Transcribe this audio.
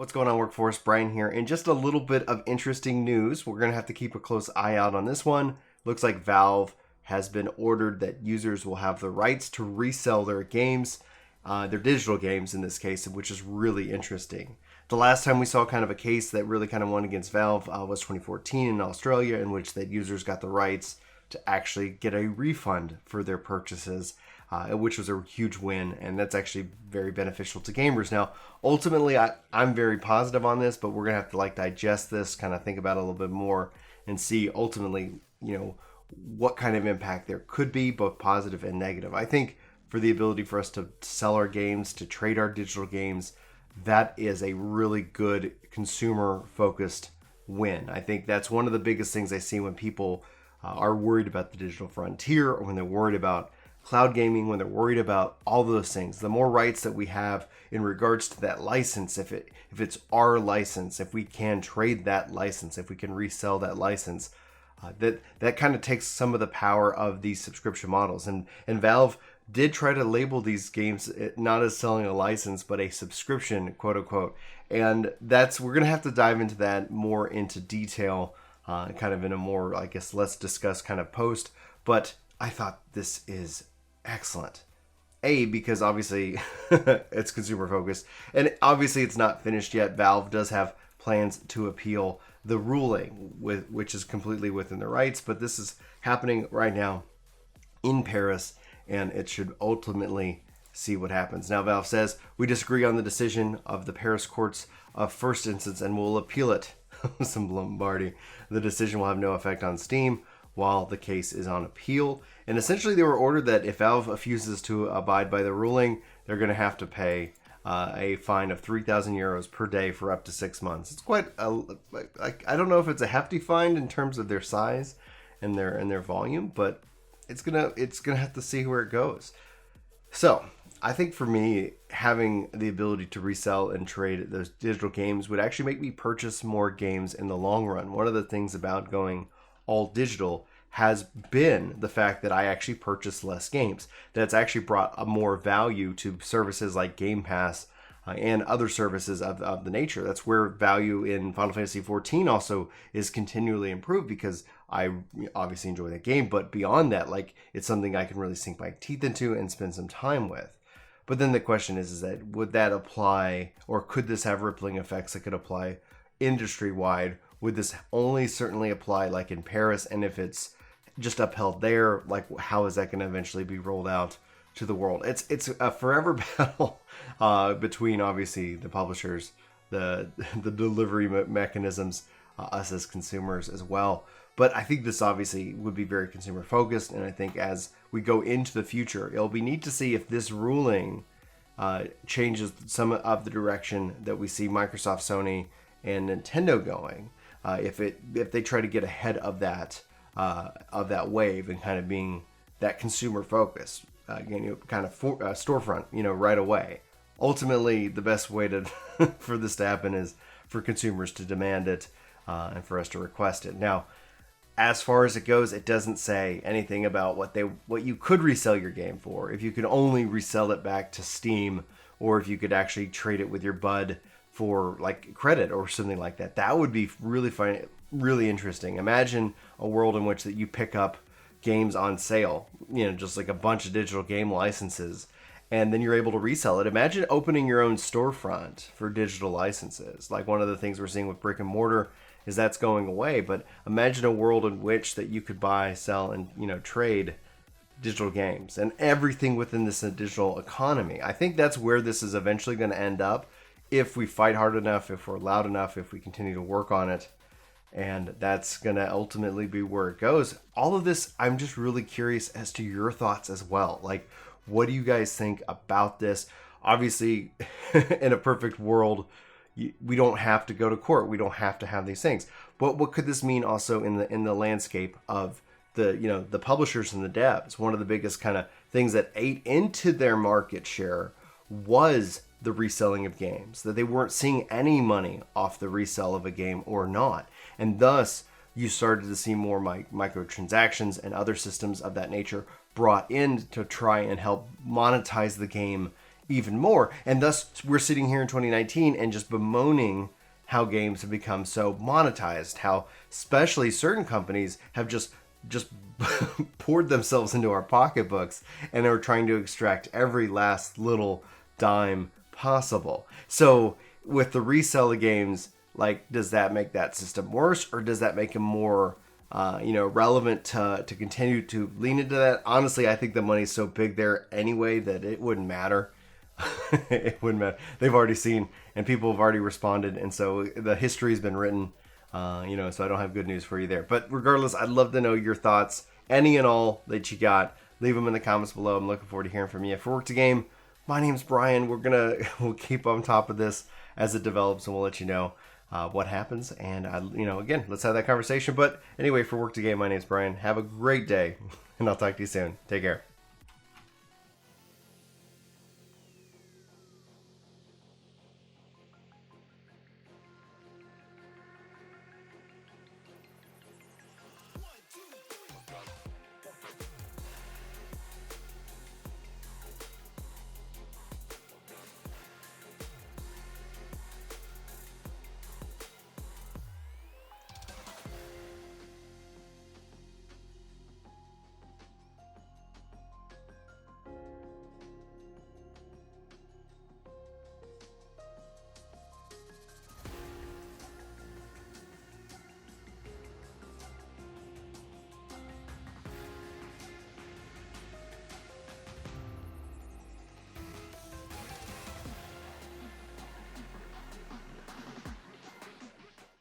What's going on, Workforce? Brian here. And just a little bit of interesting news. We're going to have to keep a close eye out on this one. Looks like Valve has been ordered that users will have the rights to resell their games, their digital games in this case, which is really interesting. The last time we saw kind of a case that really kind of won against Valve was 2014 in Australia, in which that users got the rights to actually get a refund for their purchases, which was a huge win, and that's actually very beneficial to gamers. Now, ultimately, I'm very positive on this, but we're gonna have to digest this, kind of think about it a little bit more, and see ultimately, what kind of impact there could be, both positive and negative. I think for the ability for us to sell our games, to trade our digital games, that is a really good consumer-focused win. I think that's one of the biggest things I see when people are worried about the digital frontier, or when they're worried about cloud gaming, when they're worried about all those things. The more rights that we have in regards to that license, if it's our license, if we can trade that license, if we can resell that license, that kind of takes some of the power of these subscription models. And Valve did try to label these games not as selling a license, but a subscription, quote unquote. And we're going to have to dive into that more into detail, kind of in a more, I guess, let's discuss kind of post. But I thought this is excellent. Because obviously it's consumer focused, and obviously it's not finished yet. Valve does have plans to appeal the ruling, which is completely within their rights, but this is happening right now in Paris, and it should ultimately see what happens. Now, Valve says, we disagree on the decision of the Paris courts of first instance and will appeal it. Some Lombardi. The decision will have no effect on Steam while the case is on appeal. And essentially they were ordered that if Valve refuses to abide by the ruling, they're going to have to pay a fine of 3,000 euros per day for up to 6 months. It's quite I don't know if it's a hefty fine in terms of their size and their volume, but it's gonna have to see where it goes. So I think for me, having the ability to resell and trade those digital games would actually make me purchase more games in the long run. One of the things about going all digital has been the fact that I actually purchase less games. That's actually brought a more value to services like Game Pass and other services of the nature. That's where value in Final Fantasy XIV also is continually improved, because I obviously enjoy that game, but beyond that, it's something I can really sink my teeth into and spend some time with. But then the question is that would that apply, or could this have rippling effects that could apply industry-wide? Would this only certainly apply in Paris? And if it's just upheld there, how is that going to eventually be rolled out to the world? It's a forever battle between obviously the publishers, the delivery mechanisms, us as consumers as well. But I think this obviously would be very consumer focused, and I think as we go into the future, it'll be neat to see if this ruling changes some of the direction that we see Microsoft, Sony, and Nintendo going. If they try to get ahead of that wave and kind of being that consumer focus, kind of storefront, right away. Ultimately, the best way to for this to happen is for consumers to demand it and for us to request it. Now, as far as it goes, it doesn't say anything about what you could resell your game for. If you could only resell it back to Steam, or if you could actually trade it with your bud for credit or something like that. That would be really fun, really interesting. Imagine a world in which that you pick up games on sale, just a bunch of digital game licenses, and then you're able to resell it. Imagine opening your own storefront for digital licenses. One of the things we're seeing with brick and mortar is that's going away, but imagine a world in which that you could buy, sell, and trade digital games and everything within this digital economy. I think that's where this is eventually going to end up, if we fight hard enough, if we're loud enough, if we continue to work on it. And that's going to ultimately be where it goes. All of this, I'm just really curious as to your thoughts as well. What do you guys think about this? Obviously, in a perfect world, we don't have to go to court. We don't have to have these things. But what could this mean also in the landscape of the publishers and the devs? One of the biggest kind of things that ate into their market share was the reselling of games, that they weren't seeing any money off the resale of a game or not. And thus, you started to see more microtransactions and other systems of that nature brought in to try and help monetize the game even more. And thus, we're sitting here in 2019 and just bemoaning how games have become so monetized, how especially certain companies have just poured themselves into our pocketbooks and are trying to extract every last little dime possible. So with the resell of games, like, does that make that system worse, or does that make them more relevant to continue to lean into that? Honestly, I think the money's so big there anyway that it wouldn't matter. It wouldn't matter. They've already seen, and people have already responded, and so the history's been written. So I don't have good news for you there. But regardless, I'd love to know your thoughts, any and all that you got. Leave them in the comments below. I'm looking forward to hearing from you. For Work to Game, my name's Brian. We'll keep on top of this as it develops, and we'll let you know what happens. And again, let's have that conversation. But anyway, for Work to Game, my name's Brian. Have a great day, and I'll talk to you soon. Take care.